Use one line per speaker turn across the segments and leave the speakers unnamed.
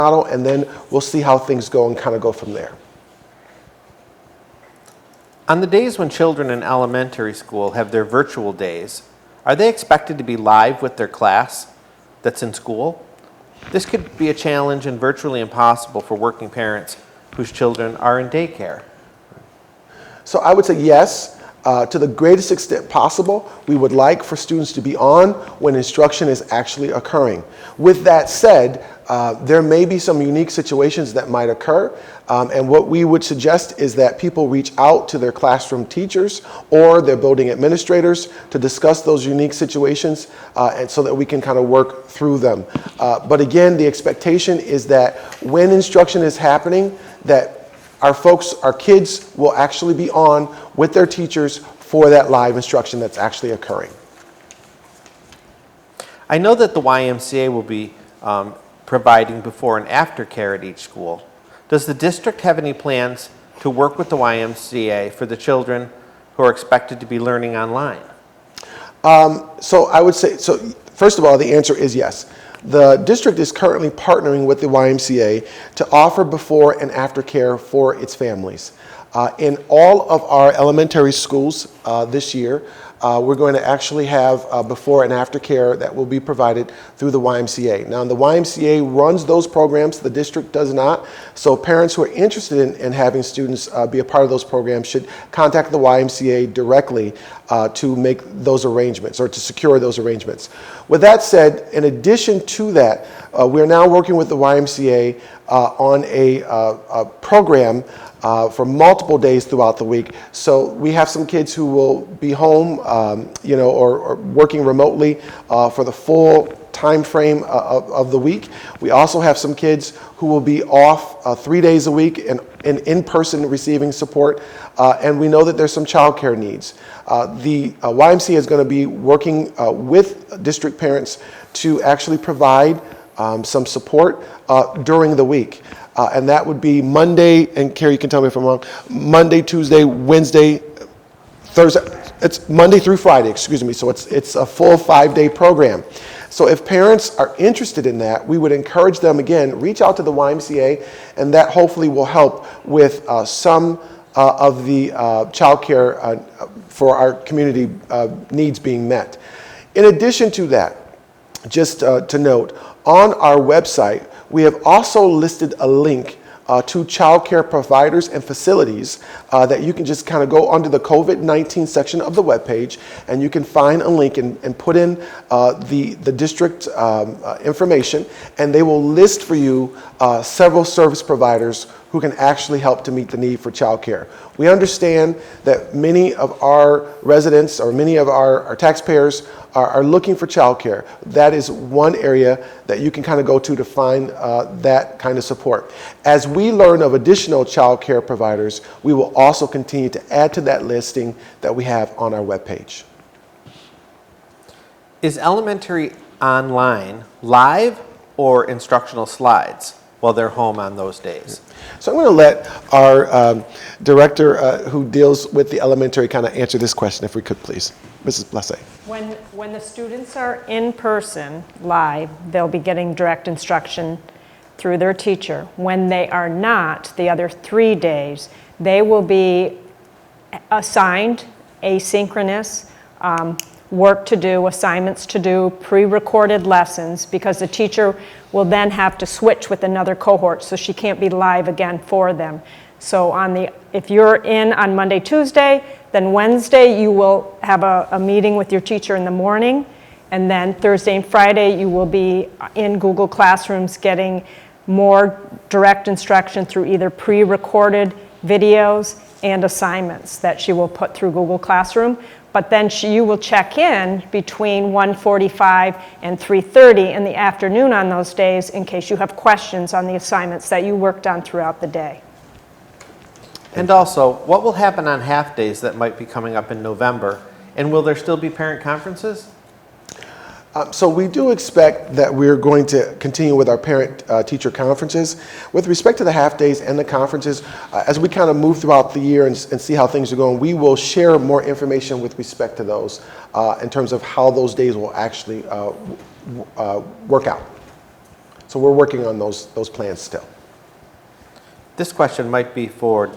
model, and then we'll see how things go and kind of go from there.
On the days when children in elementary school have their virtual days, are they expected to be live with their class that's in school? This could be a challenge and virtually impossible for working parents whose children are in daycare.
So I would say yes. To the greatest extent possible, we would like for students to be on when instruction is actually occurring. With that said, there may be some unique situations that might occur, and what we would suggest is that people reach out to their classroom teachers or their building administrators to discuss those unique situations, and so that we can kind of work through them. But again, the expectation is that when instruction is happening, that our kids will actually be on with their teachers for that live instruction that's actually occurring.
I know that the YMCA will be providing before and after care at each school. Does the district have any plans to work with the YMCA for the children who are expected to be learning online?
So I would say, first of all, the answer is yes. The district is currently partnering with the YMCA to offer before and after care for its families. In all of our elementary schools this year, we're going to actually have before and after care that will be provided through the YMCA. Now, the YMCA runs those programs, the district does not, so parents who are interested in having students be a part of those programs should contact the YMCA directly to make those arrangements or to secure those arrangements. With that said, in addition to that, we're now working with the YMCA on a program for multiple days throughout the week. So we have some kids who will be home, or working remotely for the full time frame of the week. We also have some kids who will be off 3 days a week and in-person receiving support, and we know that there's some childcare needs. The YMCA is going to be working with district parents to actually provide some support during the week. And that would be Monday, and Carrie, you can tell me if I'm wrong, Monday, Tuesday, Wednesday, Thursday. It's Monday through Friday, excuse me. So it's a full 5-day program. So if parents are interested in that, we would encourage them, again, reach out to the YMCA, and that hopefully will help with some of the childcare for our community needs being met. In addition to that, just to note, on our website, we have also listed a link to childcare providers and facilities that you can just kind of go under the COVID-19 section of the webpage, and you can find a link and put in the district information, and they will list for you several service providers who can actually help to meet the need for childcare. We understand that many of our residents or many of our taxpayers are looking for childcare. That is one area that you can kind of go to find that kind of support. As we learn of additional childcare providers, we will also continue to add to that listing that we have on our webpage.
Is elementary online live or instructional slides while they're home on those days?
So I'm going to let our director who deals with the elementary kind of answer this question, if we could please. Mrs. Blesse.
When the students are in person live, they'll be getting direct instruction through their teacher. When they are not, the other 3 days, they will be assigned asynchronous work to do, assignments to do, pre-recorded lessons, because the teacher will then have to switch with another cohort, so she can't be live again for them. So if you're in on Monday, Tuesday, then Wednesday you will have a meeting with your teacher in the morning, and then Thursday and Friday you will be in Google Classrooms getting more direct instruction through either pre-recorded videos and assignments that she will put through Google Classroom. But then you will check in between 1:45 and 3:30 in the afternoon on those days in case you have questions on the assignments that you worked on throughout the day.
And also, what will happen on half days that might be coming up in November? And will there still be parent conferences?
So we do expect that we're going to continue with our parent-teacher conferences. With respect to the half days and the conferences, as we kind of move throughout the year and see how things are going, we will share more information with respect to those in terms of how those days will actually work out. So we're working on those plans still.
This question might be for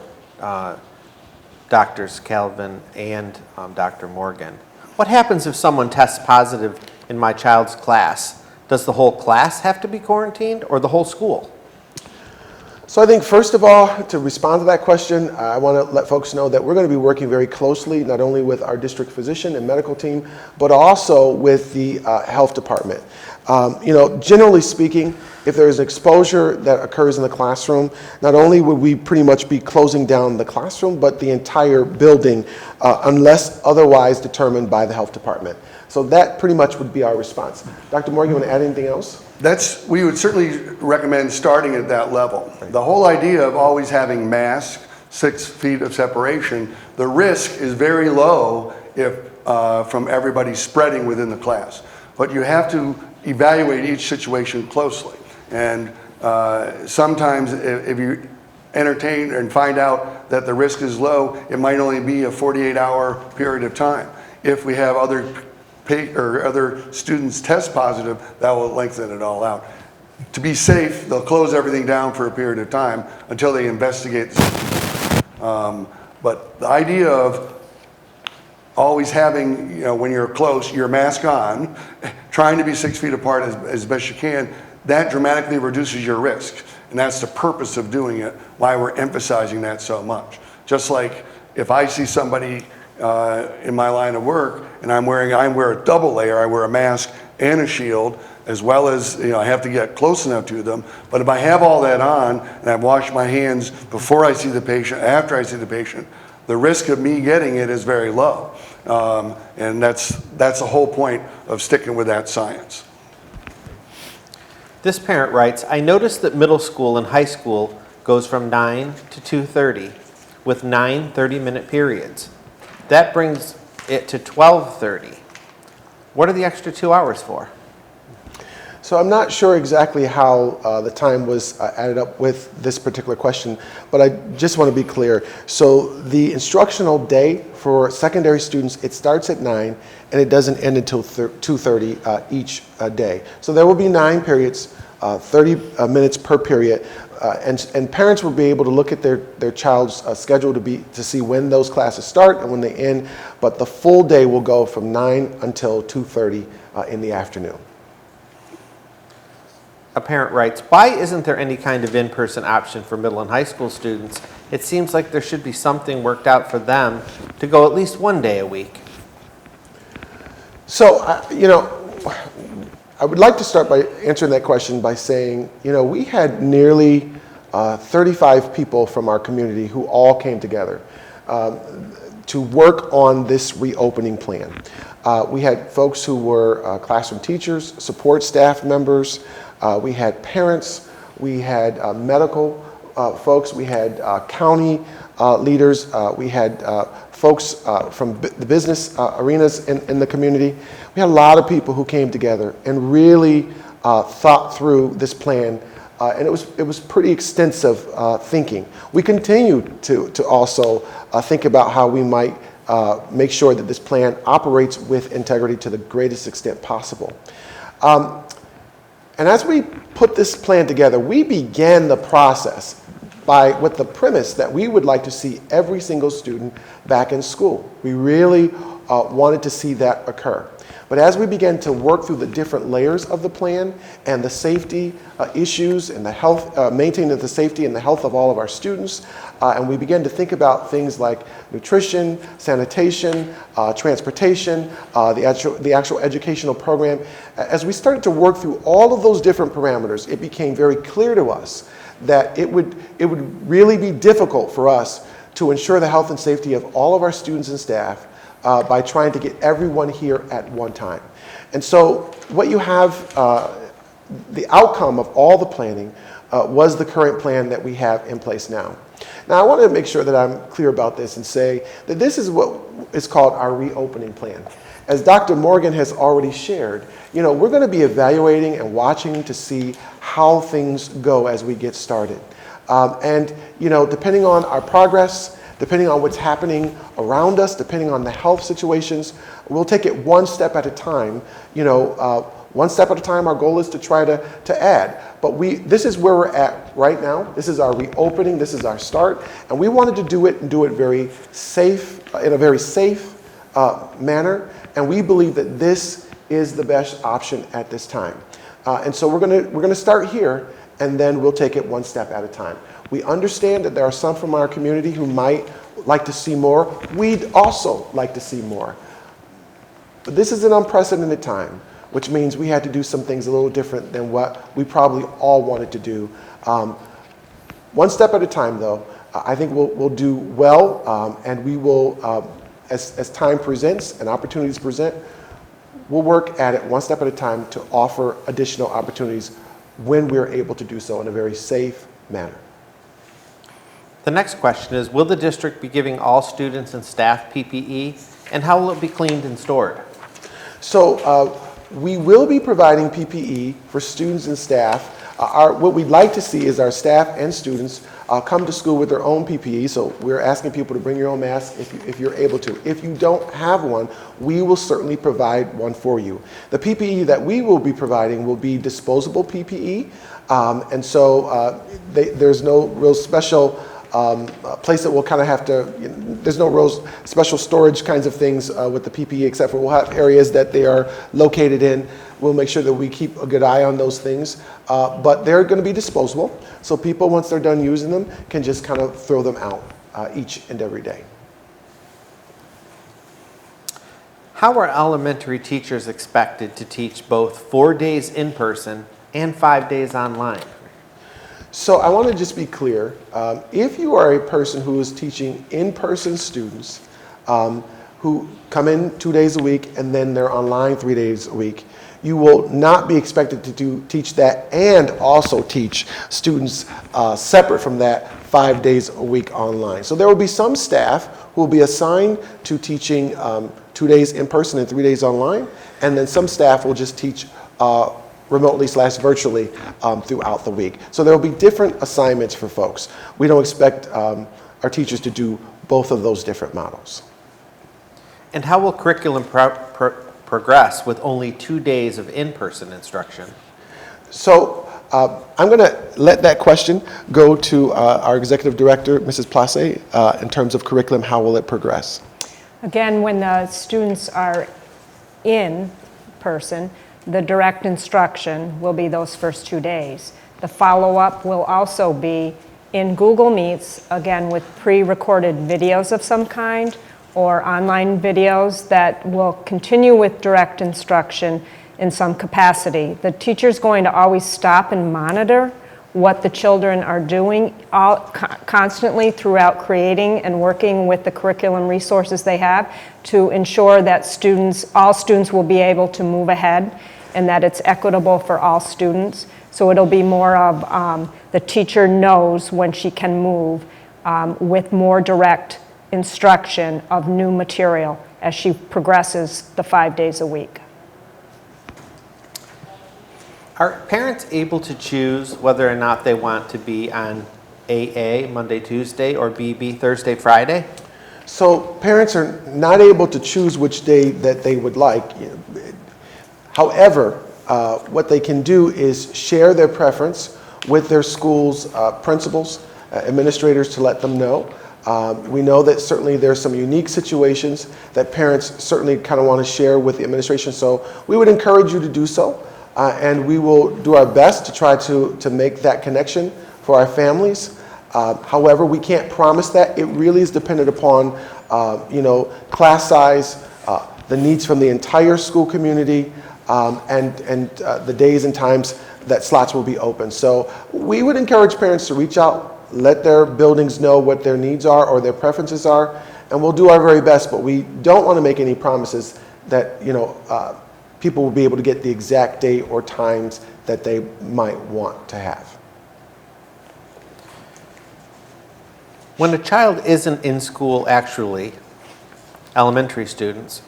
Drs. Calvin and Dr. Morgan. What happens if someone tests positive in my child's class? Does the whole class have to be quarantined or the whole school?
So I think first of all, to respond to that question, I want to let folks know that we're going to be working very closely, not only with our district physician and medical team, but also with the health department. Generally speaking, if there is exposure that occurs in the classroom, not only would we pretty much be closing down the classroom, but the entire building, unless otherwise determined by the health department. So that pretty much would be our response. Dr. Morgan, you want to add anything else?
We would certainly recommend starting at that level. The whole idea of always having masks, 6 feet of separation, the risk is very low if from everybody spreading within the class. But you have to evaluate each situation closely. And sometimes if you entertain and find out that the risk is low, it might only be a 48-hour period of time. If we have other students test positive, that will lengthen it all out. To be safe, they'll close everything down for a period of time until they investigate the situation. But the idea of always having, when you're close, your mask on, trying to be 6 feet apart as best you can, that dramatically reduces your risk. And that's the purpose of doing it, why we're emphasizing that so much. Just like if I see somebody in my line of work and I wear a double layer, I wear a mask and a shield, as well as, I have to get close enough to them. But if I have all that on and I've washed my hands before I see the patient, after I see the patient, the risk of me getting it is very low. And that's the whole point of sticking with that science.
This parent writes, I noticed that middle school and high school goes from 9 to 2:30 with 9 30-minute periods. That brings it to 12:30. What are the extra 2 hours for?
So I'm not sure exactly how the time was added up with this particular question, but I just want to be clear. So the instructional day for secondary students, it starts at 9 and it doesn't end until 2:30 each day. So there will be 9 periods, 30 minutes per period, and parents will be able to look at their child's schedule to see when those classes start and when they end, but the full day will go from 9 until 2:30 in the afternoon.
A parent writes, why isn't there any kind of in-person option for middle and high school students? It seems like there should be something worked out for them to go at least 1 day a week.
So, I would like to start by answering that question by saying, we had nearly 35 people from our community who all came together to work on this reopening plan. We had folks who were classroom teachers, support staff members, we had parents, we had medical folks, we had county leaders, we had folks from the business arenas in the community. We had a lot of people who came together and really thought through this plan, and it was pretty extensive thinking. We continue to also think about how we might make sure that this plan operates with integrity to the greatest extent possible. And as we put this plan together, we began the process with the premise that we would like to see every single student back in school. We really wanted to see that occur. But as we began to work through the different layers of the plan and the safety issues and the health, maintaining the safety and the health of all of our students, and we began to think about things like nutrition, sanitation, transportation, the actual educational program. As we started to work through all of those different parameters, it became very clear to us that it would really be difficult for us to ensure the health and safety of all of our students and staff by trying to get everyone here at one time. And so what you have, the outcome of all the planning was the current plan that we have in place now. Now I want to make sure that I'm clear about this and say that this is what is called our reopening plan. As Dr. Morgan has already shared, we're going to be evaluating and watching to see how things go as we get started. And depending on our progress, depending on what's happening around us, depending on the health situations, we'll take it one step at a time, One step at a time, our goal is to try to add. But this is where we're at right now. This is our reopening, this is our start, and we wanted to do it and do it very safe, in a very safe manner, and we believe that this is the best option at this time. And so we're gonna start here, and then we'll take it one step at a time. We understand that there are some from our community who might like to see more. We'd also like to see more. But this is an unprecedented time, which means we had to do some things a little different than what we probably all wanted to do. One step at a time, though. I think we'll do well, and we will, as time presents and opportunities present, we'll work at it one step at a time to offer additional opportunities when we're able to do so in a very safe manner.
The next question is, will the district be giving all students and staff PPE, and how will it be cleaned and stored?
So we will be providing PPE for students and staff. What we'd like to see is our staff and students come to school with their own PPE. So we're asking people to bring your own mask if you're able to. If you don't have one, we will certainly provide one for you. The PPE that we will be providing will be disposable PPE. And so there's no real special place that we'll kind of have to, there's no real special storage kinds of things with the PPE, except for we'll have areas that they are located in. We'll make sure that we keep a good eye on those things. But they're going to be disposable. So people, once they're done using them, can just kind of throw them out each and every day.
How are elementary teachers expected to teach both 4 days in person and 5 days online?
So I want to just be clear. If you are a person who is teaching in-person students who come in 2 days a week and then they're online 3 days a week, you will not be expected to teach that and also teach students separate from that 5 days a week online. So there will be some staff who will be assigned to teaching 2 days in person and 3 days online, and then some staff will just teach remotely/virtually throughout the week. So there will be different assignments for folks. We don't expect our teachers to do both of those different models.
And how will curriculum progress with only 2 days of in-person instruction?
So I'm going to let that question go to our executive director, Mrs. Place, in terms of curriculum. How will it progress?
Again, when the students are in person, the direct instruction will be those first 2 days. The follow-up will also be in Google Meets, again with pre-recorded videos of some kind or online videos that will continue with direct instruction in some capacity. The teacher's going to always stop and monitor what the children are doing constantly throughout creating and working with the curriculum resources they have to ensure that all students will be able to move ahead and that it's equitable for all students. So it'll be more of the teacher knows when she can move with more direct instruction of new material as she progresses the 5 days a week.
Are parents able to choose whether or not they want to be on AA, Monday, Tuesday, or BB, Thursday, Friday?
So parents are not able to choose which day that they would like. However, what they can do is share their preference with their school's principals, administrators, to let them know. We know that certainly there's some unique situations that parents certainly kind of want to share with the administration, so we would encourage you to do so, and we will do our best to try to make that connection for our families. However, we can't promise that. It really is dependent upon class size, the needs from the entire school community, and the days and times that slots will be open. So we would encourage parents to reach out, let their buildings know what their needs are or their preferences are, and we'll do our very best, but we don't want to make any promises that people will be able to get the exact date or times that they might want to have.
When a child isn't in school actually, elementary students,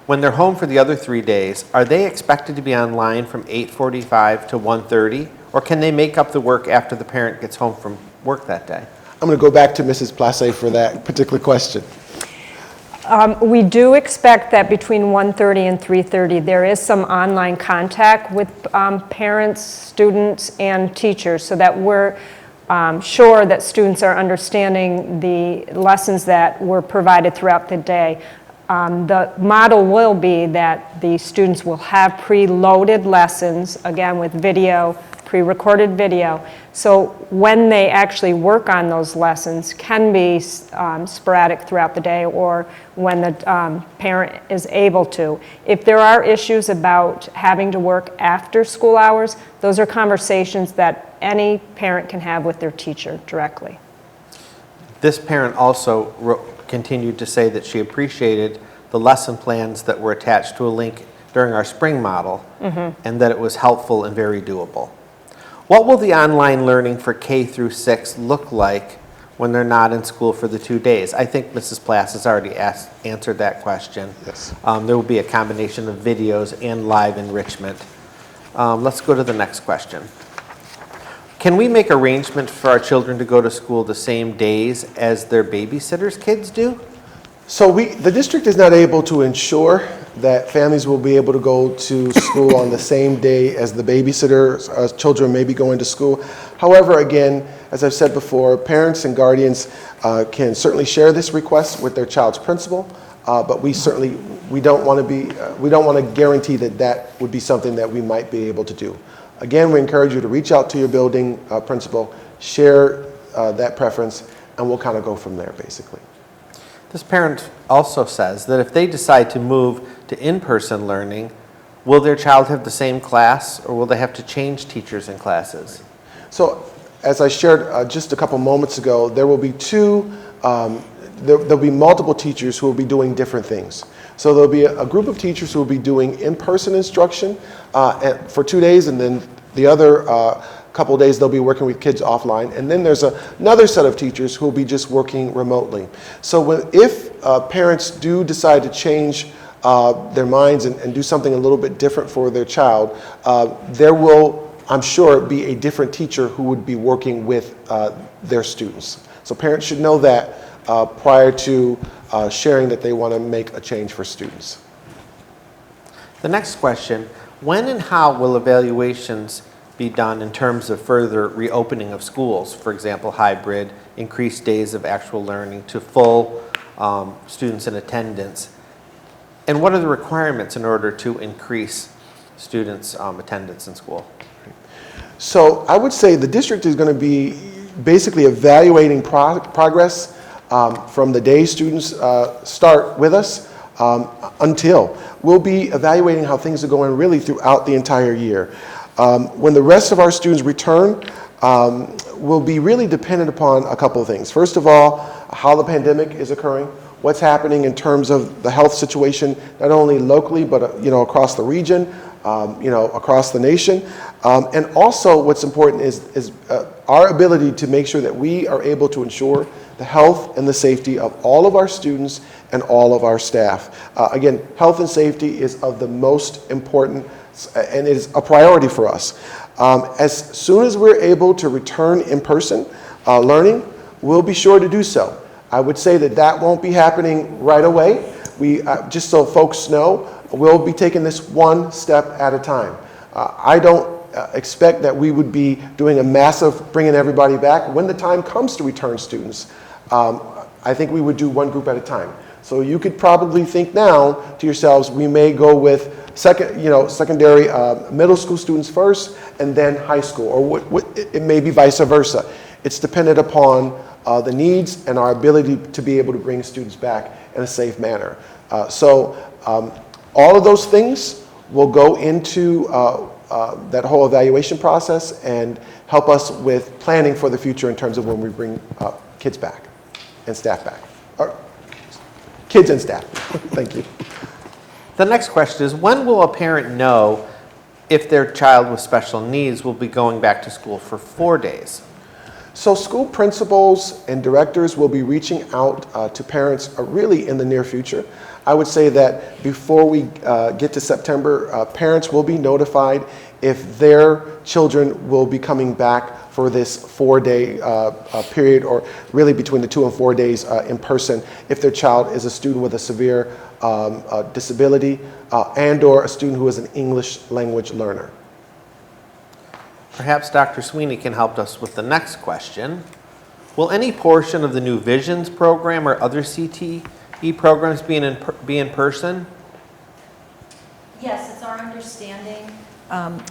when they're home for the other 3 days, are they expected to be online from 8:45 to 1:30, or can they make up the work after the parent gets home from work that day?
I'm going to go back to Mrs. Place for that particular question.
We do expect that between 1:30 and 3:30, there is some online contact with parents, students, and teachers so that we're sure that students are understanding the lessons that were provided throughout the day. The model will be that the students will have preloaded lessons, again with video, pre-recorded video. So when they actually work on those lessons can be sporadic throughout the day or when the parent is able to. If there are issues about having to work after school hours, those are conversations that any parent can have with their teacher directly.
This parent also continued to say that she appreciated the lesson plans that were attached to a link during our spring model and that it was helpful and very doable. What will the online learning for K through 6 look like when they're not in school for the 2 days? I think Mrs. Plass has already answered that question.
Yes.
There will be a combination of videos and live enrichment. Let's go to the next question. Can we make arrangements for our children to go to school the same days as their babysitters' kids do?
So the district is not able to ensure that families will be able to go to school on the same day as the babysitters' children may be going to school. However, again, as I've said before, parents and guardians can certainly share this request with their child's principal, but we don't want to guarantee that that would be something that we might be able to do. Again, we encourage you to reach out to your building principal, share that preference, and we'll kind of go from there, basically.
This parent also says that if they decide to move to in-person learning, will their child have the same class or will they have to change teachers and classes?
So as I shared just a couple moments ago, there will be there'll be multiple teachers who will be doing different things. So there'll be a group of teachers who will be doing in-person instruction for 2 days, and then the other couple of days they'll be working with kids offline, and then there's another set of teachers who will be just working remotely. So if parents do decide to change their minds and do something a little bit different for their child, there will, I'm sure, be a different teacher who would be working with their students. So parents should know that prior to sharing that they want to make a change for students.
The next question, when and how will evaluations be done in terms of further reopening of schools, for example, hybrid, increased days of actual learning to full students in attendance? And what are the requirements in order to increase students' attendance in school?
So I would say the district is going to be basically evaluating progress from the day students start with us until. We'll be evaluating how things are going really throughout the entire year. When the rest of our students return, will be really dependent upon a couple of things. First of all, how the pandemic is occurring, what's happening in terms of the health situation, not only locally, but across the region, across the nation. And also what's important is our ability to make sure that we are able to ensure the health and the safety of all of our students and all of our staff. Again, health and safety is of the most important, and it is a priority for us. As soon as we're able to return in-person learning, we'll be sure to do so. I would say that won't be happening right away. We, just so folks know, we'll be taking this one step at a time. I don't expect that we would be doing a massive bringing everybody back. When the time comes to return students, I think we would do one group at a time. So you could probably think now to yourselves, we may go with secondary middle school students first and then high school, or it may be vice versa. It's dependent upon the needs and our ability to be able to bring students back in a safe manner. So all of those things will go into that whole evaluation process and help us with planning for the future in terms of when we bring kids back and staff back. Or, kids and staff. Thank you.
The next question is, when will a parent know if their child with special needs will be going back to school for 4 days?
So school principals and directors will be reaching out to parents really in the near future. I would say that before we get to September, parents will be notified if their children will be coming back for this 4-day period, or really between the 2 and 4 days in person, if their child is a student with a severe disability and or a student who is an English language learner.
Perhaps Dr. Sweeney can help us with the next question. Will any portion of the new Visions program or other CTE programs be in person?
Yes, it's our understanding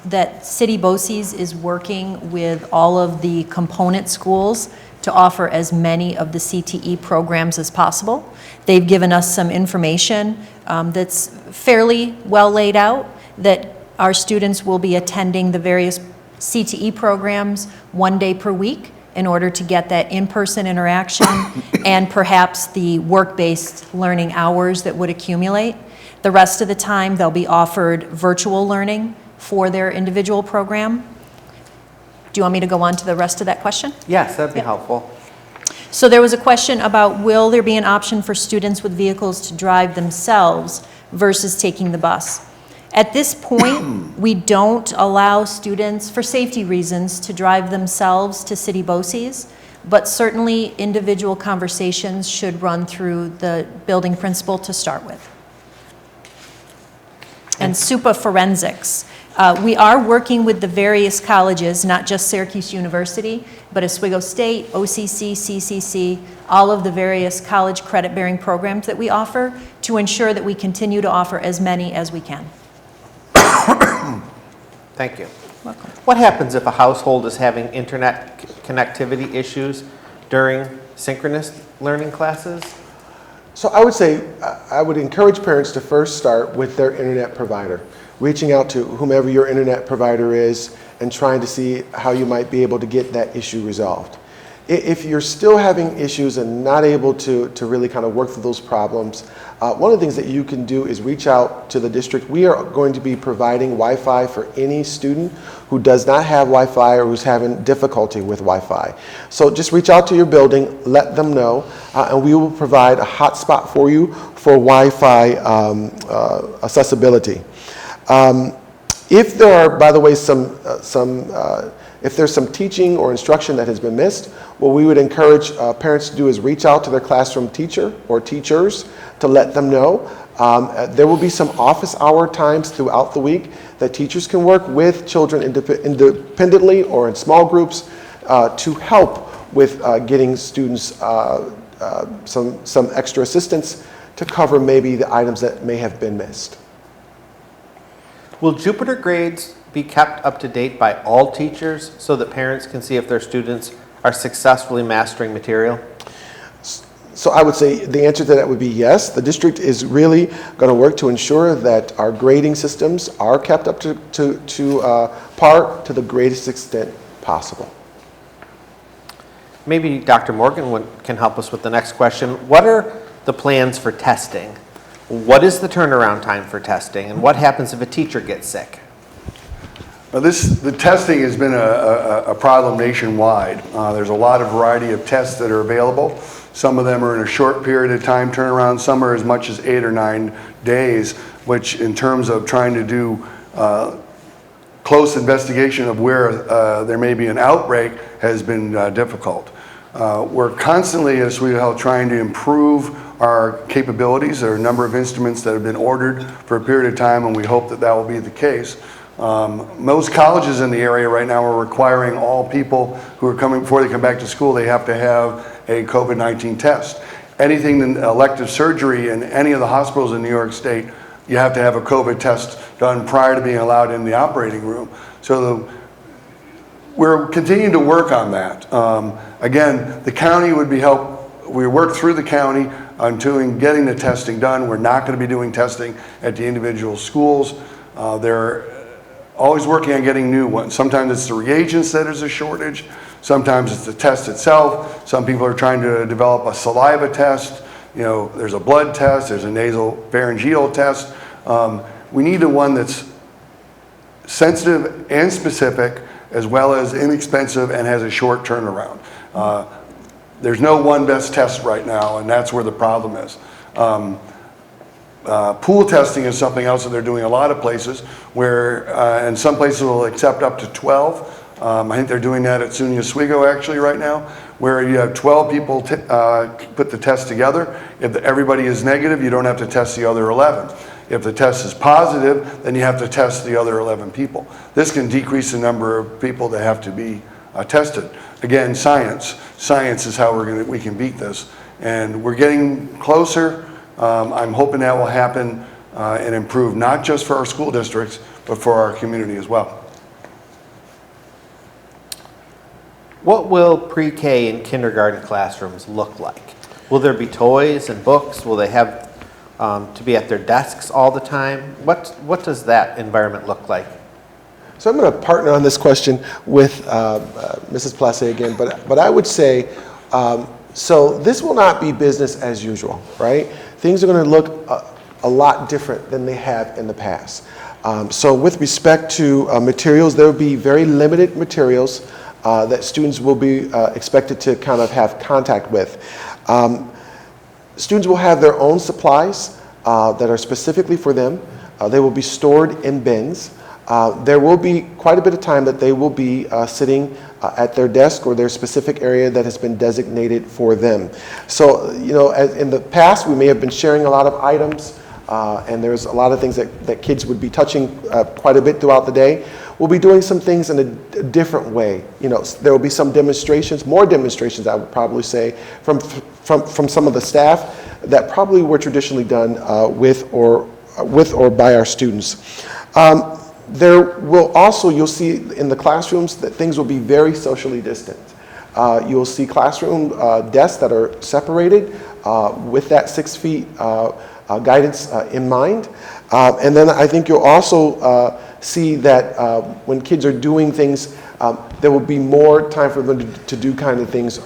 that City BOCES is working with all of the component schools to offer as many of the CTE programs as possible. They've given us some information that's fairly well laid out, that our students will be attending the various CTE programs 1 day per week in order to get that in-person interaction and perhaps the work-based learning hours that would accumulate. The rest of the time, they'll be offered virtual learning for their individual program. Do you want me to go on to the rest of that question?
Yes, that'd be
Yeah.
helpful.
So there was a question about, will there be an option for students with vehicles to drive themselves versus taking the bus? At this point, we don't allow students, for safety reasons, to drive themselves to City BOCES, but certainly individual conversations should run through the building principal to start with. And SUPA forensics. We are working with the various colleges, not just Syracuse University, but Oswego State, OCC, CCC, all of the various college credit-bearing programs that we offer to ensure that we continue to offer as many as we can.
Thank you.
Welcome.
What happens if a household is having internet connectivity issues during synchronous learning classes?
So I would say, I would encourage parents to first start with their internet provider, reaching out to whomever your internet provider is and trying to see how you might be able to get that issue resolved. If you're still having issues and not able to really kind of work through those problems, one of the things that you can do is reach out to the district. We are going to be providing Wi-Fi for any student who does not have Wi-Fi or who's having difficulty with Wi-Fi. So just reach out to your building, let them know, and we will provide a hotspot for you for Wi-Fi accessibility. If there are, by the way, if there's some teaching or instruction that has been missed, what we would encourage parents to do is reach out to their classroom teacher or teachers to let them know. There will be some office hour times throughout the week that teachers can work with children independently or in small groups to help with getting students some extra assistance to cover maybe the items that may have been missed.
Will Jupiter grades be kept up to date by all teachers so that parents can see if their students are successfully mastering material?
So I would say the answer to that would be yes. The district is really going to work to ensure that our grading systems are kept up to par to the greatest extent possible.
Maybe Dr. Morgan can help us with the next question. What are the plans for testing? What is the turnaround time for testing, and what happens if a teacher gets sick?
Now the testing has been a problem nationwide. There's a lot of variety of tests that are available. Some of them are in a short period of time turnaround. Some are as much as 8 or 9 days, which in terms of trying to do close investigation of where there may be an outbreak has been difficult. We're constantly, as we help, trying to improve our capabilities. There are a number of instruments that have been ordered for a period of time, and we hope that that will be the case. Most colleges in the area right now are requiring all people who are coming, before they come back to school, they have to have a COVID-19 test. Anything in elective surgery in any of the hospitals in New York State, you have to have a COVID test done prior to being allowed in the operating room. So we're continuing to work on that. Again, the county would be we work through the county on getting the testing done. We're not going to be doing testing at the individual schools. They're always working on getting new ones. Sometimes it's the reagents that is a shortage. Sometimes it's the test itself. Some people are trying to develop a saliva test. You know, there's a blood test. There's a nasal pharyngeal test. We need one that's sensitive and specific, as well as inexpensive and has a short turnaround. There's no one best test right now, and that's where the problem is. Pool testing is something else that they're doing a lot of places where, and some places will accept up to 12 I think they're doing that at SUNY Oswego actually right now, where you have 12 people put the test together. If everybody is negative, you don't have to test the other 11. If the test is positive, then you have to test the other 11 people. This can decrease the number of people that have to be tested. Again, science. Science is how we can beat this. And we're getting closer. I'm hoping that will happen and improve, not just for our school districts, but for our community as well.
What will pre-K and kindergarten classrooms look like? Will there be toys and books? Will they have to be at their desks all the time? What does that environment look like?
So I'm going to partner on this question with Mrs. Place again, but I would say, so this will not be business as usual, right? Things are going to look a lot different than they have in the past. So with respect to materials, there will be very limited materials that students will be expected to kind of have contact with. Students will have their own supplies that are specifically for them. They will be stored in bins. There will be quite a bit of time that they will be sitting at their desk or their specific area that has been designated for them. So, you know, as in the past, we may have been sharing a lot of items, and there's a lot of things that kids would be touching quite a bit throughout the day. We'll be doing some things in a different way. You know, there will be some demonstrations, more demonstrations, I would probably say, from some of the staff that probably were traditionally done with or by our students. There will also, you'll see in the classrooms that things will be very socially distant. You'll see classroom desks that are separated with that 6 feet guidance in mind. And then I think you'll also see that when kids are doing things, there will be more time for them to do kind of things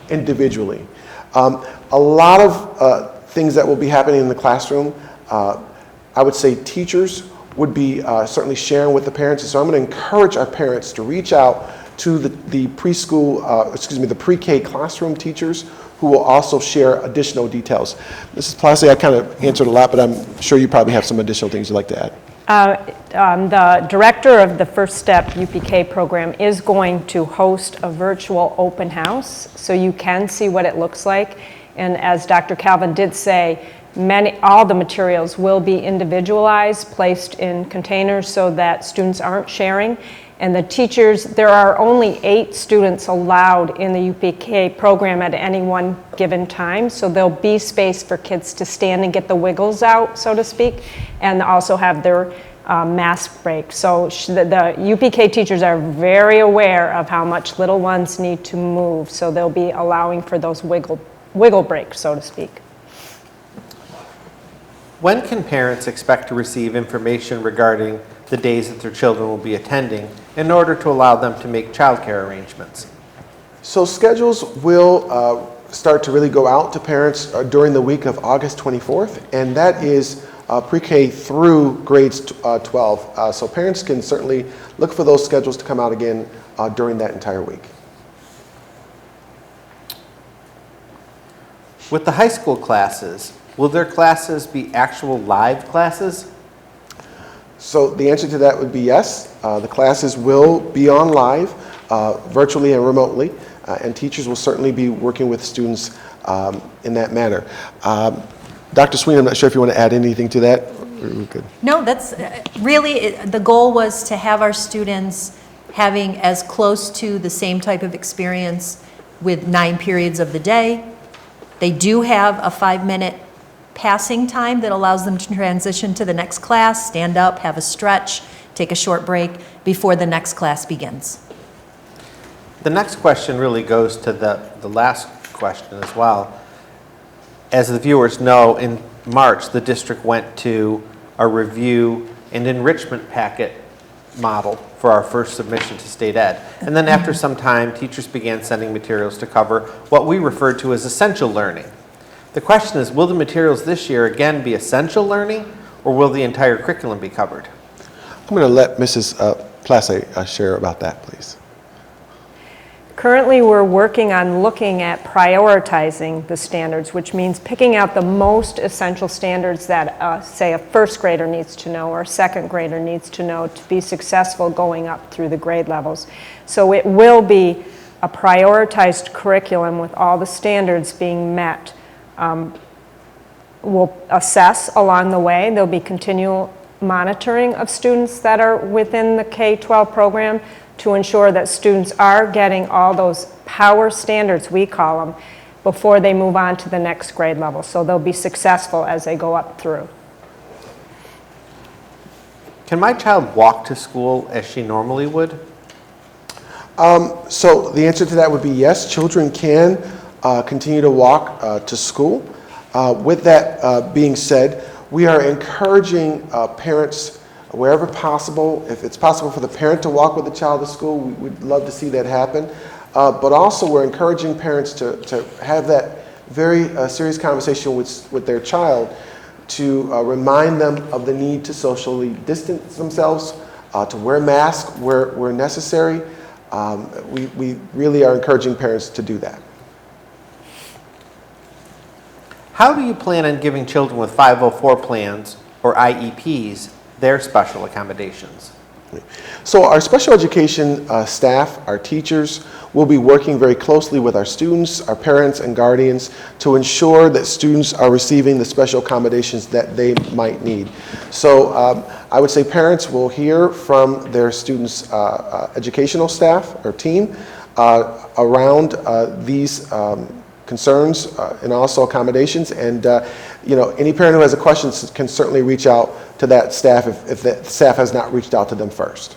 individually. A lot of things that will be happening in the classroom, I would say teachers would be certainly sharing with the parents. And so I'm going to encourage our parents to reach out to the preschool, the pre-K classroom teachers who will also share additional details. Mrs. Place, I kind of answered a lot, but I'm sure you probably have some additional things you'd like to add.
The director of the First Step UPK program is going to host a virtual open house, so you can see what it looks like. And as Dr. Calvin did say, all the materials will be individualized, placed in containers so that students aren't sharing. And the teachers, there are only 8 students allowed in the UPK program at any one given time, so there'll be space for kids to stand and get the wiggles out, so to speak, and also have their mask break. So the UPK teachers are very aware of how much little ones need to move, so they'll be allowing for those wiggle breaks, so to speak.
When can parents expect to receive information regarding the days that their children will be attending in order to allow them to make childcare arrangements?
So schedules will start to really go out to parents during the week of August 24th, and that is pre-K through grades 12. So parents can certainly look for those schedules to come out again during that entire week.
With the high school classes, will their classes be actual live classes?
So the answer to that would be yes. The classes will be on live, virtually and remotely, and teachers will certainly be working with students in that manner. Dr. Sweeney, I'm not sure if you want to add anything to that. We're good.
No, that's really, the goal was to have our students having as close to the same type of experience with 9 periods of the day. They do have a 5-minute passing time that allows them to transition to the next class, stand up, have a stretch, take a short break before the next class begins.
The next question really goes to the last question as well. As the viewers know, in March, the district went to a review and enrichment packet model for our first submission to state ed. And then after some time, teachers began sending materials to cover what we referred to as essential learning. The question is, will the materials this year again be essential learning, or will the entire curriculum be covered?
I'm going to let Mrs. Place share about that, please.
Currently, we're working on looking at prioritizing the standards, which means picking out the most essential standards that, say, a first grader needs to know or a second grader needs to know to be successful going up through the grade levels. So it will be a prioritized curriculum with all the standards being met. We'll assess along the way. There'll be continual monitoring of students that are within the K-12 program to ensure that students are getting all those power standards, we call them, before they move on to the next grade level. So they'll be successful as they go up through.
Can my child walk to school as she normally would?
So the answer to that would be yes. Children can continue to walk to school. With that being said, we are encouraging parents wherever possible. If it's possible for the parent to walk with the child to school, we'd love to see that happen. But also we're encouraging parents to have that very serious conversation with their child to remind them of the need to socially distance themselves, to wear masks where necessary. We really are encouraging parents to do that.
How do you plan on giving children with 504 plans or IEPs their special accommodations?
So our special education staff, our teachers, will be working very closely with our students, our parents and guardians to ensure that students are receiving the special accommodations that they might need. So I would say parents will hear from their students' educational staff or team around these concerns and also accommodations, and any parent who has a question can certainly reach out to that staff if that staff has not reached out to them first.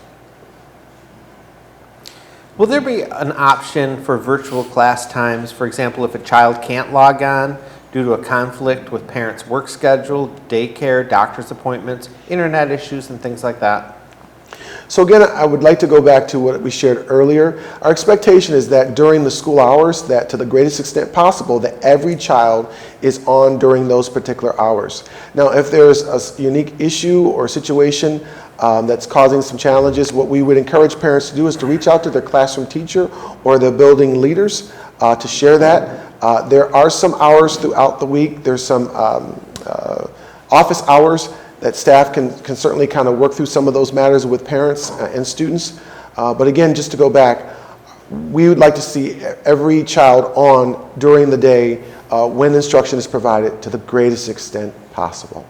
Will there be an option for virtual class times, for example, if a child can't log on due to a conflict with parents' work schedule, daycare, doctor's appointments, internet issues, and things like that?
So again, I would like to go back to what we shared earlier. Our expectation is that during the school hours, that to the greatest extent possible, that every child is on during those particular hours. Now, if there's a unique issue or situation that's causing some challenges, what we would encourage parents to do is to reach out to their classroom teacher or their building leaders to share that. There are some hours throughout the week. There's some office hours that staff can certainly kind of work through some of those matters with parents and students. But again, just to go back, we would like to see every child on during the day when instruction is provided to the greatest extent possible.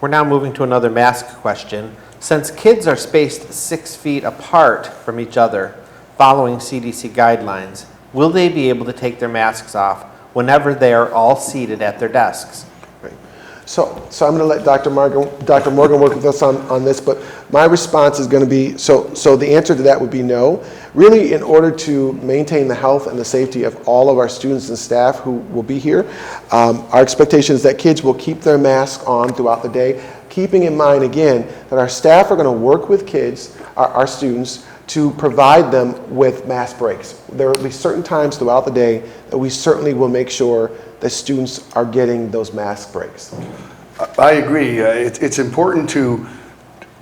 We're now moving to another mask question. Since kids are spaced 6 feet apart from each other following CDC guidelines, will they be able to take their masks off whenever they are all seated at their desks?
So I'm going to let Dr. Morgan work with us on this, but my response is going to be, so the answer to that would be no. Really, in order to maintain the health and the safety of all of our students and staff who will be here, our expectation is that kids will keep their mask on throughout the day, keeping in mind, again, that our staff are going to work with kids, our students, to provide them with mask breaks. There will be certain times throughout the day that we certainly will make sure that students are getting those mask breaks.
I agree. It's important to,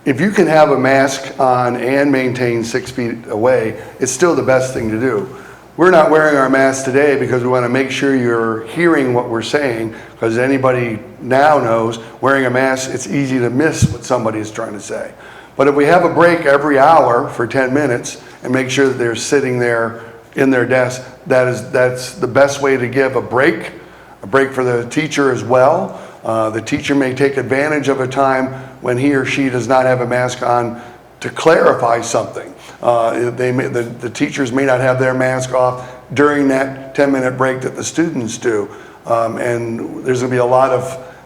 if you can have a mask on and maintain 6 feet away, it's still the best thing to do. We're not wearing our masks today because we want to make sure you're hearing what we're saying, because anybody now knows wearing a mask, it's easy to miss what somebody is trying to say. But if we have a break every hour for 10 minutes and make sure that they're sitting there in their desk, that's the best way to give a break for the teacher as well. The teacher may take advantage of a time when he or she does not have a mask on to clarify something. The teachers may not have their mask off during that 10-minute break that the students do. And there's going to be a lot of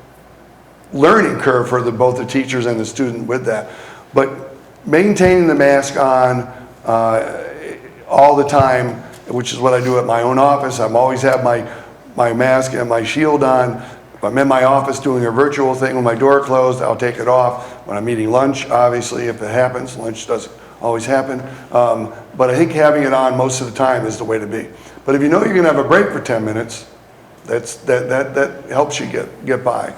learning curve for both the teachers and the student with that. But maintaining the mask on all the time, which is what I do at my own office. I'm always have my mask and my shield on. If I'm in my office doing a virtual thing with my door closed, I'll take it off. When I'm eating lunch, obviously, if it happens, lunch doesn't always happen. But I think having it on most of the time is the way to be. But if you know you're going to have a break for 10 minutes, that helps you get by.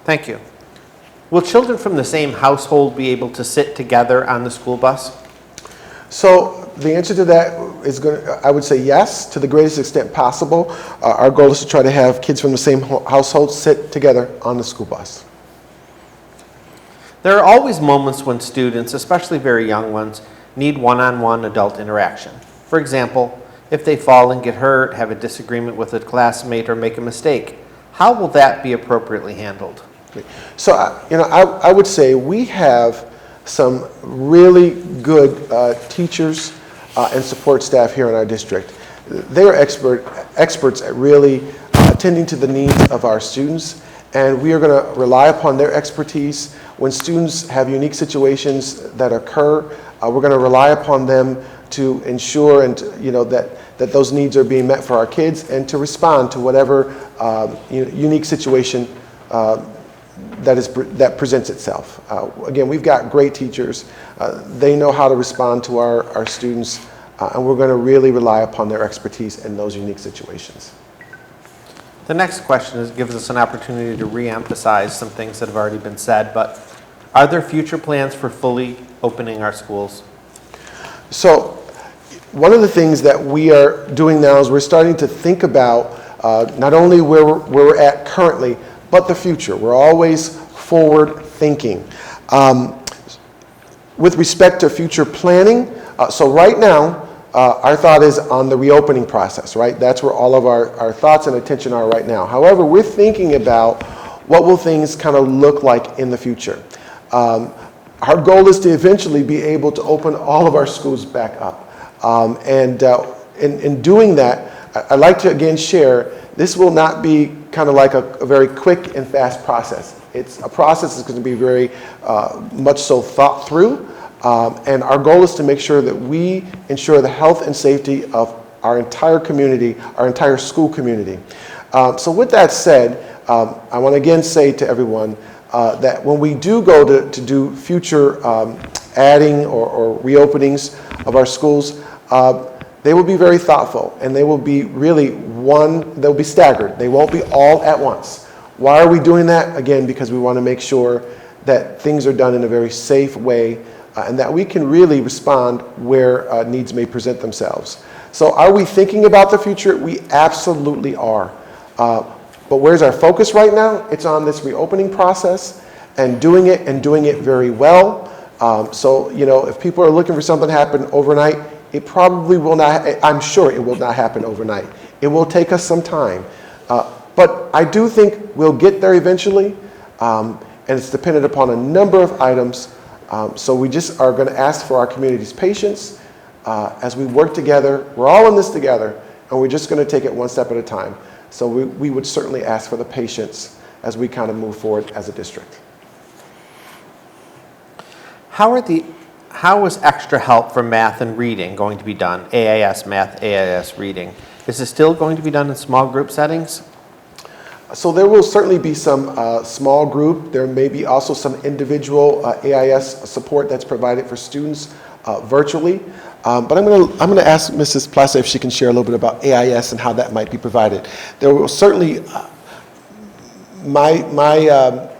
Thank you. Will children from the same household be able to sit together on the school bus?
So the answer to that is I would say yes, to the greatest extent possible. Our goal is to try to have kids from the same household sit together on the school bus.
There are always moments when students, especially very young ones, need one-on-one adult interaction. For example, if they fall and get hurt, have a disagreement with a classmate, or make a mistake, how will that be appropriately handled?
So, I would say we have some really good teachers and support staff here in our district. They are experts at really attending to the needs of our students, and we are going to rely upon their expertise. When students have unique situations that occur, we're going to rely upon them to ensure and that those needs are being met for our kids, and to respond to whatever unique situation that presents itself. Again, we've got great teachers. They know how to respond to our students, and we're going to really rely upon their expertise in those unique situations.
The next question gives us an opportunity to re-emphasize some things that have already been said, but are there future plans for fully opening our schools?
So one of the things that we are doing now is we're starting to think about not only where we're at currently, but the future. We're always forward thinking. With respect to future planning, so right now, our thought is on the reopening process, right? That's where all of our thoughts and attention are right now. However, we're thinking about what will things kind of look like in the future. Our goal is to eventually be able to open all of our schools back up. In doing that, I'd like to again share, this will not be kind of like a very quick and fast process. It's a process that's going to be very much so thought through. And our goal is to make sure that we ensure the health and safety of our entire community, our entire school community. So with that said, I want to again say to everyone that when we do go to do future adding or reopenings of our schools, they will be very thoughtful, and they will be really they'll be staggered. They won't be all at once. Why are we doing that? Again, because we want to make sure that things are done in a very safe way, and that we can really respond where needs may present themselves. So are we thinking about the future? We absolutely are. But where's our focus right now? It's on this reopening process and doing it very well. So, if people are looking for something to happen overnight, it probably will not, I'm sure it will not happen overnight. It will take us some time. But I do think we'll get there eventually, and it's dependent upon a number of items. So we just are going to ask for our community's patience as we work together. We're all in this together, and we're just going to take it one step at a time. So we would certainly ask for the patience as we kind of move forward as a district. How
is extra help for math and reading going to be done? AIS math, AIS reading. Is it still going to be done in small group settings?
So there will certainly be some small group. There may be also some individual AIS support that's provided for students virtually. But I'm going to ask Mrs. Plaza if she can share a little bit about AIS and how that might be provided. There will certainly, my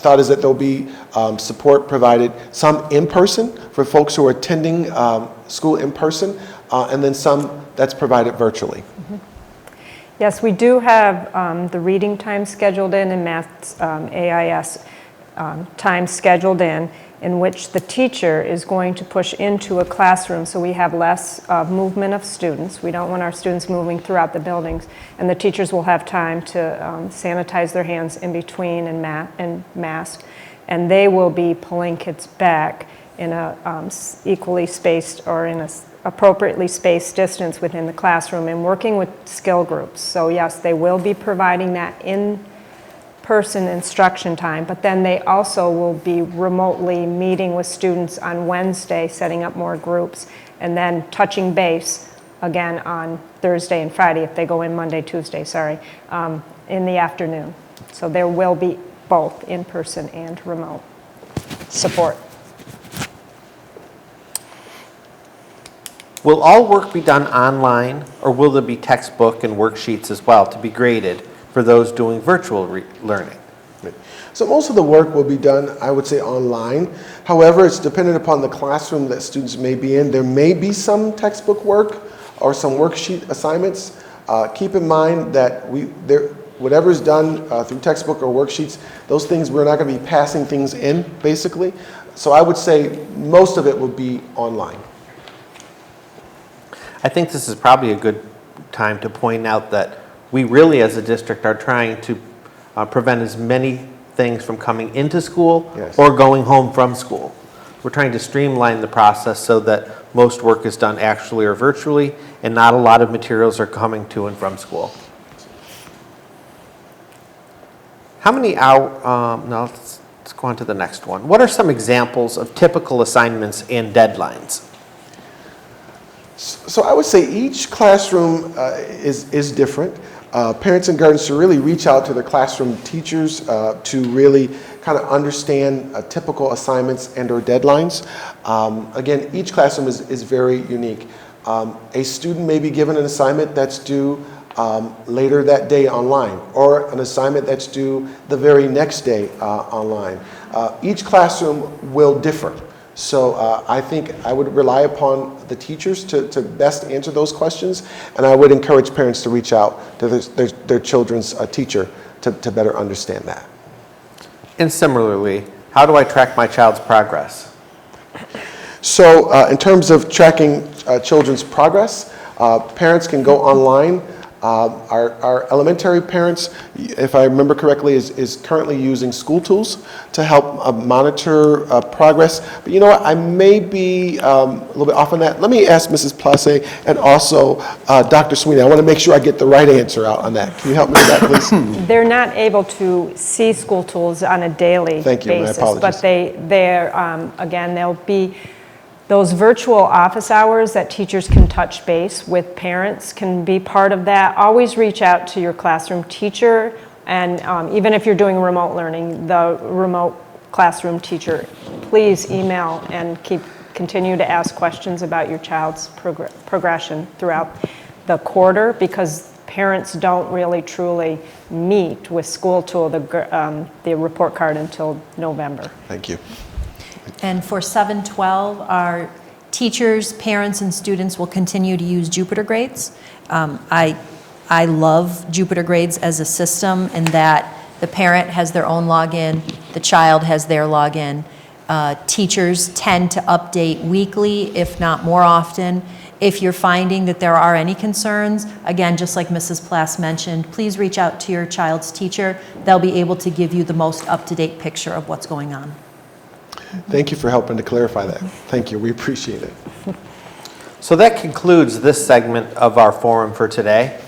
thought is that there will be support provided, some in person for folks who are attending school in person, and then some that's provided virtually.
Mm-hmm. Yes, we do have the reading time scheduled in math AIS time scheduled in which the teacher is going to push into a classroom so we have less movement of students. We don't want our students moving throughout the buildings, and the teachers will have time to sanitize their hands in between and mask, and they will be pulling kids back in a equally spaced or in a appropriately spaced distance within the classroom and working with skill groups. So yes, they will be providing that in-person instruction time, but then they also will be remotely meeting with students on Wednesday, setting up more groups, and then touching base again on Thursday and Friday if they go in Monday, Tuesday, in the afternoon. So there will be both in-person and remote support.
Will all work be done online, or will there be textbook and worksheets as well to be graded for those doing virtual learning?
So most of the work will be done, I would say, online. However, it's dependent upon the classroom that students may be in. There may be some textbook work or some worksheet assignments. Keep in mind that whatever is done through textbook or worksheets, those things, we're not going to be passing things in, basically. So I would say most of it will be online.
I think this is probably a good time to point out that we really, as a district, are trying to prevent as many things from coming into school
Yes.
or going home from school. We're trying to streamline the process so that most work is done actually or virtually, and not a lot of materials are coming to and from school. How many hours, no, let's go on to the next one. What are some examples of typical assignments and deadlines?
So I would say each classroom is different. Parents and guardians should really reach out to their classroom teachers to really kind of understand typical assignments and or deadlines. Again, each classroom is very unique. A student may be given an assignment that's due later that day online, or an assignment that's due the very next day online. Each classroom will differ. So I think I would rely upon the teachers to best answer those questions, and I would encourage parents to reach out to their children's teacher to better understand that.
And similarly, how do I track my child's progress?
So in terms of tracking children's progress, parents can go online. Our elementary parents, if I remember correctly, is currently using school tools to help monitor progress. But you know what, I may be a little bit off on that. Let me ask Mrs. Place and also Dr. Sweeney. I want to make sure I get the right answer out on that. Can you help me with that, please?
They're not able to see school tools on a daily
Thank you, my
basis.
apologies.
But they're again, they'll be, those virtual office hours that teachers can touch base with parents can be part of that. Always reach out to your classroom teacher, and even if you're doing remote learning, the remote classroom teacher, please email and continue to ask questions about your child's progression throughout the quarter, because parents don't really truly meet with school tool, the report card, until November.
Thank you.
And for 712, our teachers, parents, and students will continue to use Jupiter Grades. I love Jupiter Grades as a system in that the parent has their own login, the child has their login. Teachers tend to update weekly, if not more often. If you're finding that there are any concerns, again, just like Mrs. Plass mentioned, please reach out to your child's teacher. They'll be able to give you the most up-to-date picture of what's going on.
Thank you for helping to clarify that. Thank you. We appreciate it.
So that concludes this segment of our forum for today.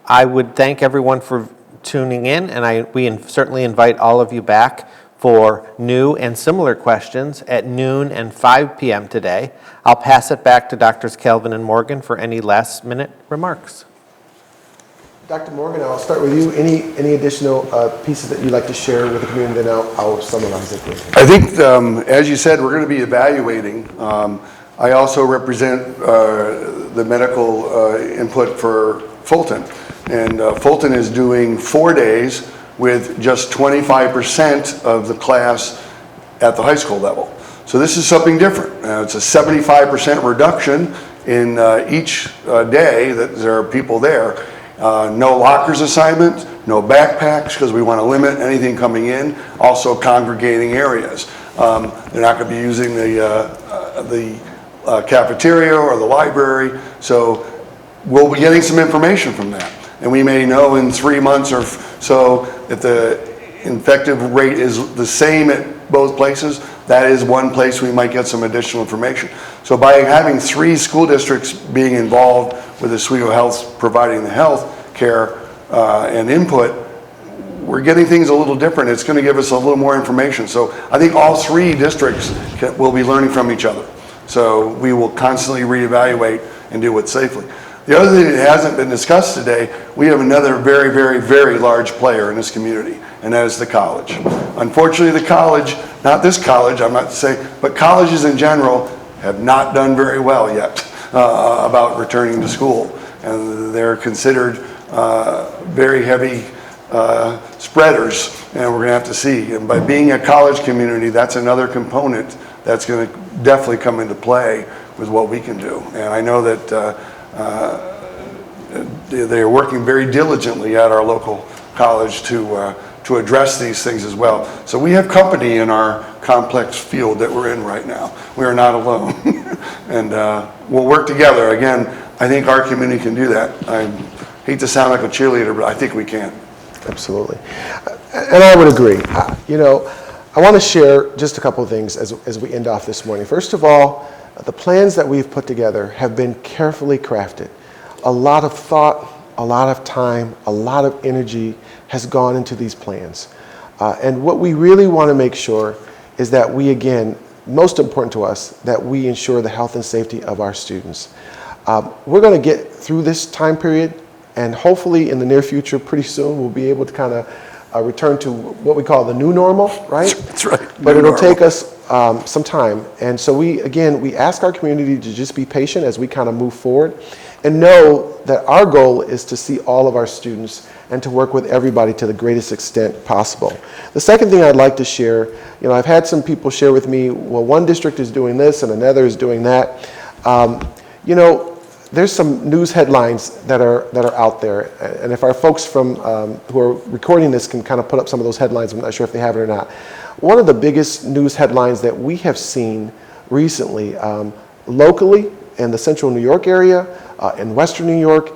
I would thank everyone for tuning in, and we certainly invite all of you back for new and similar questions at noon and 5 p.m. today. I'll pass it back to Drs. Calvin and Morgan for any last-minute remarks.
Dr. Morgan, I'll start with you. Any additional pieces that you'd like to share with the community, then I'll summarize it.
I think, as you said, we're going to be evaluating. I also represent the medical input for Fulton. And Fulton is doing 4 days with just 25% of the class at the high school level. So this is something different. It's a 75% reduction in each day that there are people there. No lockers assignment, no backpacks, because we want to limit anything coming in. Also congregating areas. They're not going to be using the cafeteria or the library. So we'll be getting some information from that. And we may know in 3 months or so if the infective rate is the same at both places. That is one place we might get some additional information. So by having 3 school districts being involved with Oswego Health providing the health care and input, we're getting things a little different. It's going to give us a little more information. So I think all 3 districts will be learning from each other. So we will constantly reevaluate and do it safely. The other thing that hasn't been discussed today, we have another very, very, very large player in this community, and that is the college. Unfortunately, the college, not this college, I'm not saying, but colleges in general have not done very well yet about returning to school. And they're considered very heavy spreaders, and we're going to have to see. And by being a college community, that's another component that's going to definitely come into play with what we can do. And I know that they are working very diligently at our local college to address these things as well. So we have company in our complex field that we're in right now. We are not alone. And we'll work together. Again, I think our community can do that. I hate to sound like a cheerleader, but I think we can.
Absolutely. And I would agree. You know, I want to share just a couple of things as we end off this morning. First of all, the plans that we've put together have been carefully crafted. A lot of thought, a lot of time, a lot of energy has gone into these plans. And what we really want to make sure is that we, again, most important to us, that we ensure the health and safety of our students. We're going to get through this time period, and hopefully in the near future, pretty soon, we'll be able to kind of return to what we call the new normal, right?
That's right.
But it'll take us some time. And so we ask our community to just be patient as we kind of move forward and know that our goal is to see all of our students and to work with everybody to the greatest extent possible. The second thing I'd like to share, you know, I've had some people share with me, well, one district is doing this and another is doing that. You know, there's some news headlines that are out there, and if our folks from who are recording this can kind of put up some of those headlines, I'm not sure if they have it or not. One of the biggest news headlines that we have seen recently, locally in the central New York area, in western New York,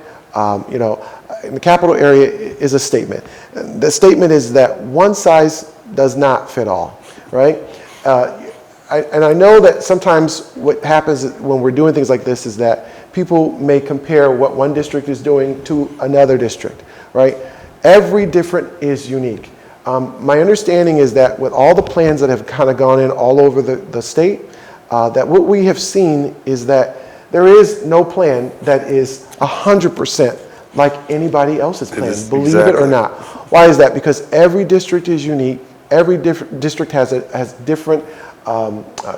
you know, in the capital area, is a statement. The statement is that one size does not fit all, right? And I know that sometimes what happens when we're doing things like this is that people may compare what one district is doing to another district, right? Every different is unique. My understanding is that with all the plans that have kind of gone in all over the state, that what we have seen is that there is no plan that is 100% like anybody else's plan, believe it or not. Why is that? Because every district is unique. Every district has different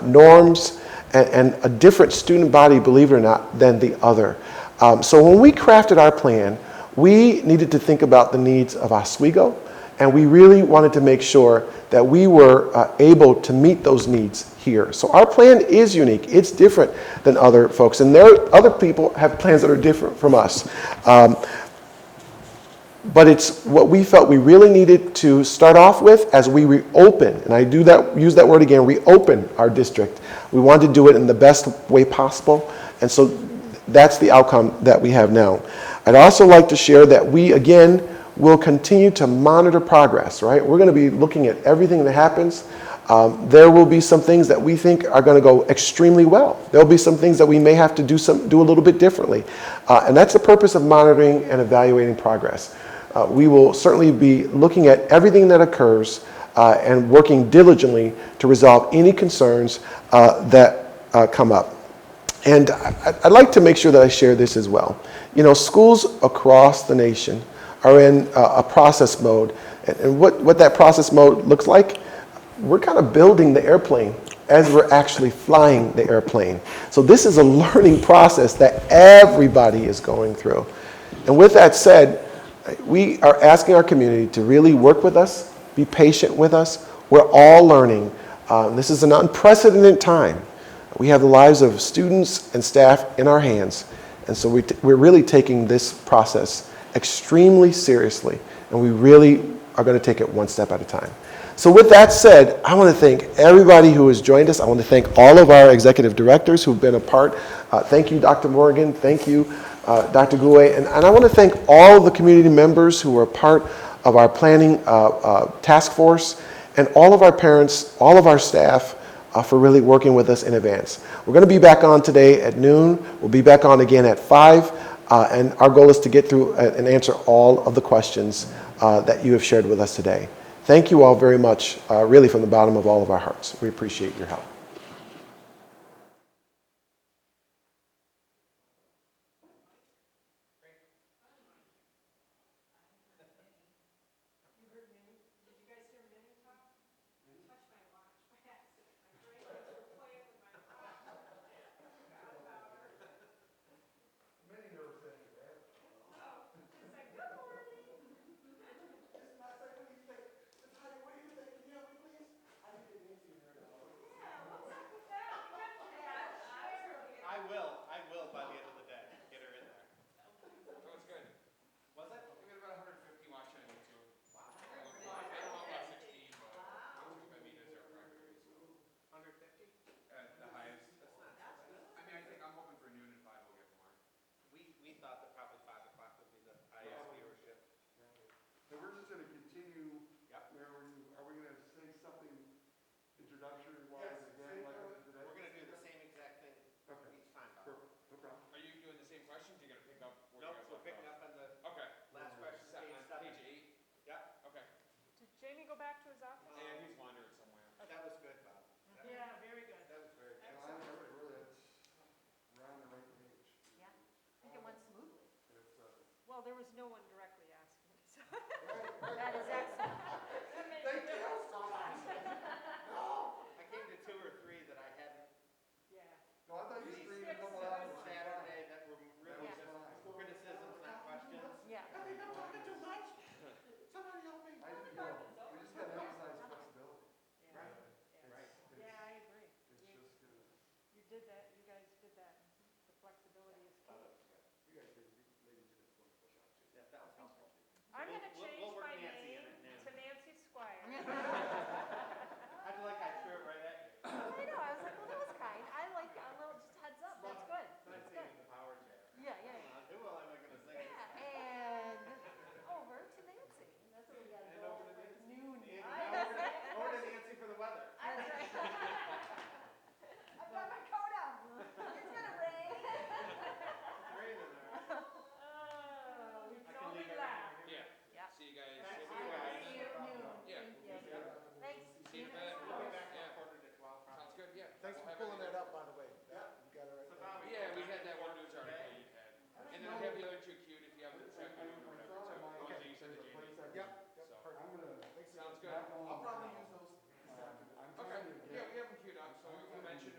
norms and a different student body, believe it or not, than the other. So when we crafted our plan, we needed to think about the needs of Oswego, and we really wanted to make sure that we were able to meet those needs here. So our plan is unique. It's different than other folks, and other people have plans that are different from us. But it's what we felt we really needed to start off with as we reopen, and I use that word again, reopen our district. We wanted to do it in the best way possible, and so that's the outcome that we have now. I'd also like to share that we, again, will continue to monitor progress, right? We're going to be looking at everything that happens. There will be some things that we think are going to go extremely well. There'll be some things that we may have to do a little bit differently. And that's the purpose of monitoring and evaluating progress. We will certainly be looking at everything that occurs and working diligently to resolve any concerns that come up. And I'd like to make sure that I share this as well. You know, schools across the nation are in a process mode. And what that process mode looks like, we're kind of building the airplane as we're actually flying the airplane. So this is a learning process that everybody is going through. And with that said, we are asking our community to really work with us, be patient with us. We're all learning. This is an unprecedented time. We have the lives of students and staff in our hands. And so we're really taking this process extremely seriously. And we really are going to take it one step at a time. So with that said, I want to thank everybody who has joined us. I want to thank all of our executive directors who've been a part. Thank you, Dr. Morgan. Thank you, Dr. Gouet. And I want to thank all of the community members who were part of our planning task force, and all of our parents, all of our staff for really working with us in advance. We're going to be back on today at noon. We'll be back on again at 5. And our goal is to get through and answer all of the questions that you have shared with us today. Thank you all very much, really from the bottom of all of our hearts. We appreciate your help.
Well, there was no one directly asking me, so.
That is excellent.
I came to 2 or 3 that I hadn't
Yeah.
No, I thought you
seen
screened a couple hours.
Saturday that were really
Yeah.
just criticisms, not questions.
Yeah.
I'm talking too much. Somebody help me.
I didn't know. We just gotta emphasize flexibility.
Yeah.
Right.
Yeah.
Right.
Yeah, I agree.
It's
You-
just,
You did that, you guys did that. The flexibility is key.
you guys did, ladies did a wonderful job too.
That was helpful.
I'm
We'll-
gonna
we'll
change
work
my
Nancy in
name
it now.
to Nancy Squire.
I feel like I threw it right at you.
I know, I was like, well, that was kind. I like a little just heads up, that's good.
It's
That's
nice seeing
good.
the power chair.
Yeah, yeah.
Who am I gonna sing?
Yeah, and over to Nancy. That's what we gotta
And
go.
over to Nancy.
Noon.
Over to Nancy for the weather.
That's right. I've got my coat on. It's gonna rain.
It's raining there.
Oh, we
I
can
can
only
leave it
laugh.
right
Yeah.
Yeah.
See you guys.
Thanks.
See you guys.
See you at noon.
Yeah.
Thank you. Thanks.
See you then.
We'll be back
Yeah.
on 11:45.
Sounds good, yeah.
Thanks
We'll
for
have
pulling that
everything.
up, by the way. Yeah. You got it right
So
there.
Bob,
Yeah, we had that one news article you had. And then I have the other 2 queued if you haven't checked it out or whatever. So, the ones that you sent to Jamie.
Yep.
So,
I'm gonna.
sounds good.
I'll probably use those this afternoon.
I'm trying to
Okay, yeah, we
get.
have them queued up, so we'll mention,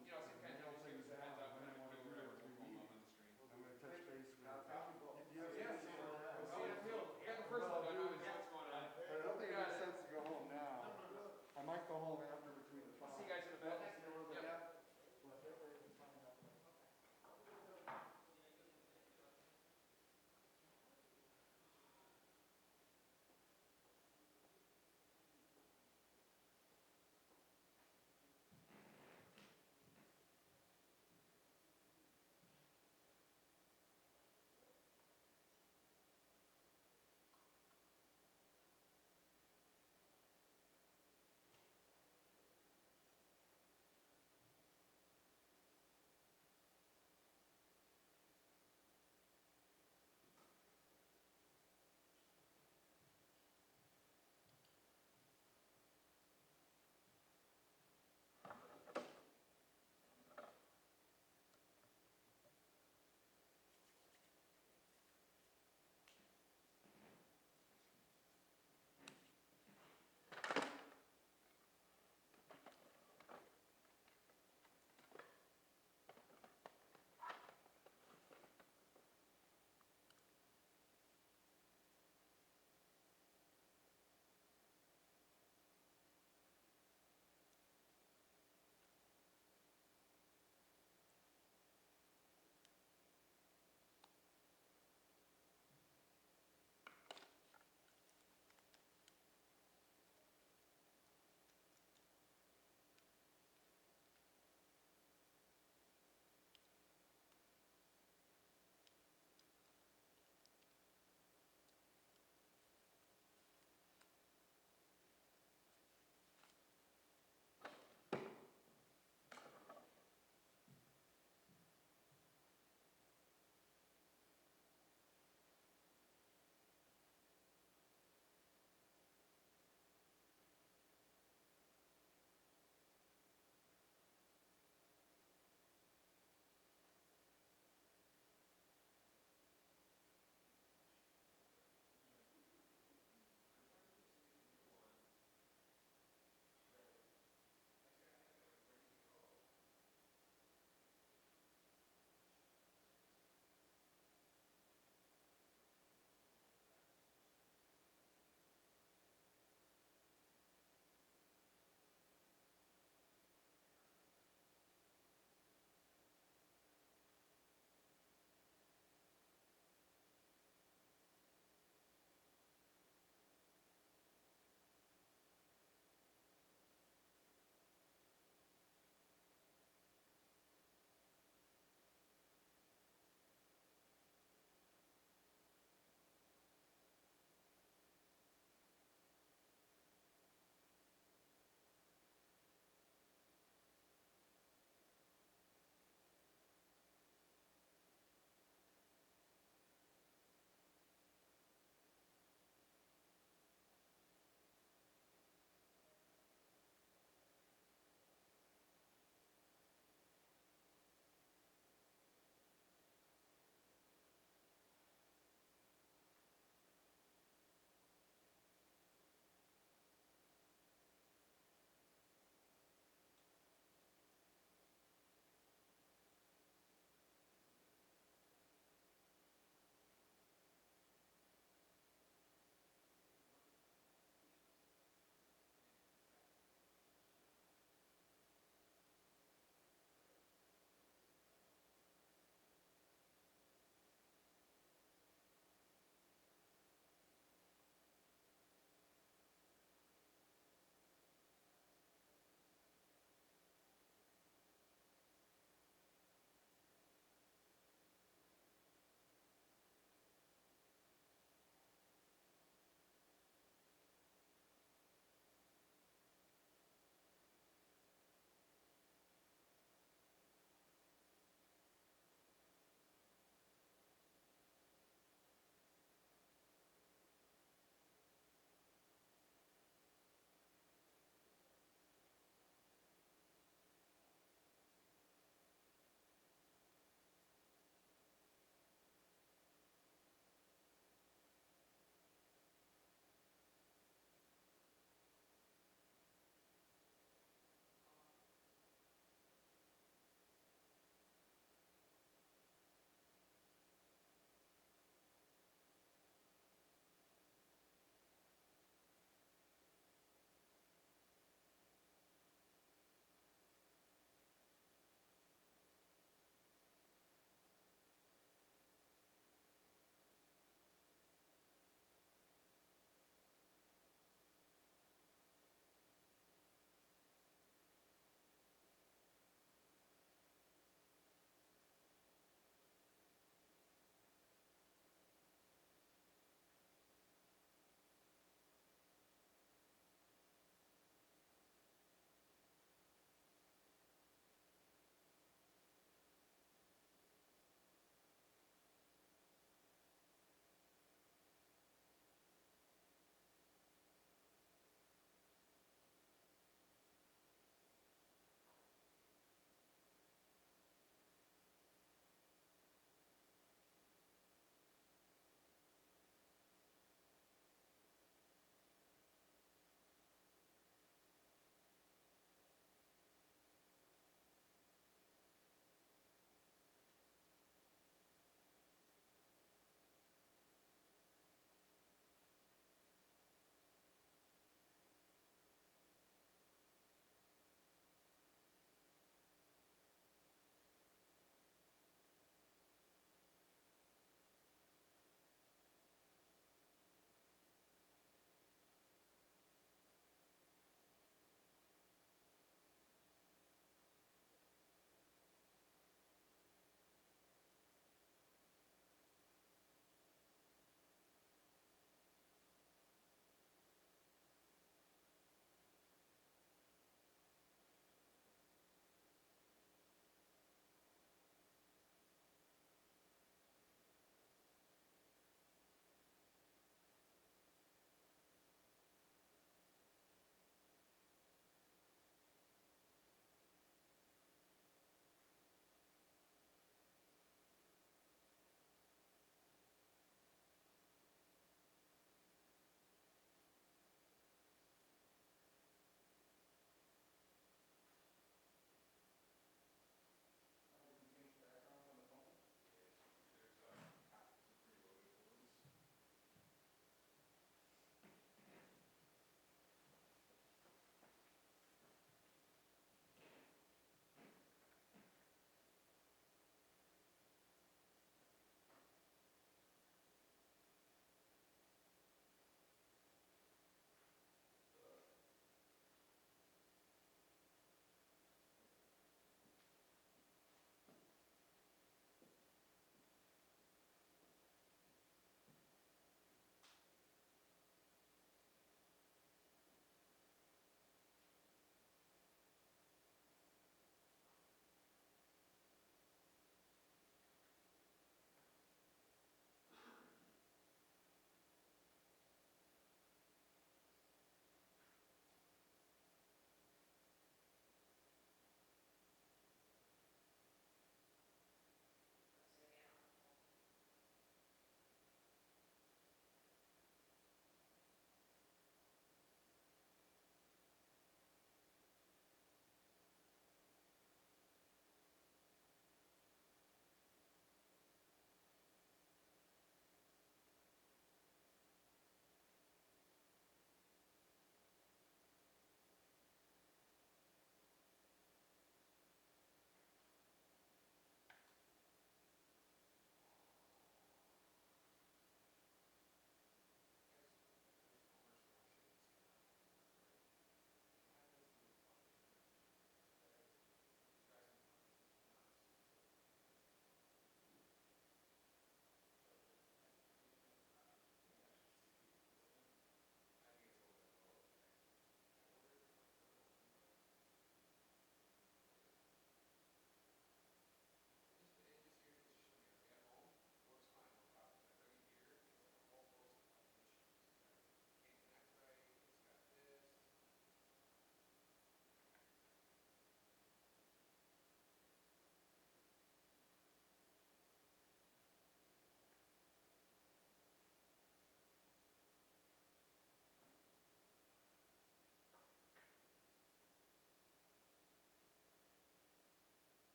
you know, some kind of things, give us a heads up, and then we'll do whatever we're going on the screen.
I'm gonna touch base with.
Yeah, see you in the field. We got the first one done, now we see what's going on.
I don't think it makes sense to go home now. I might go home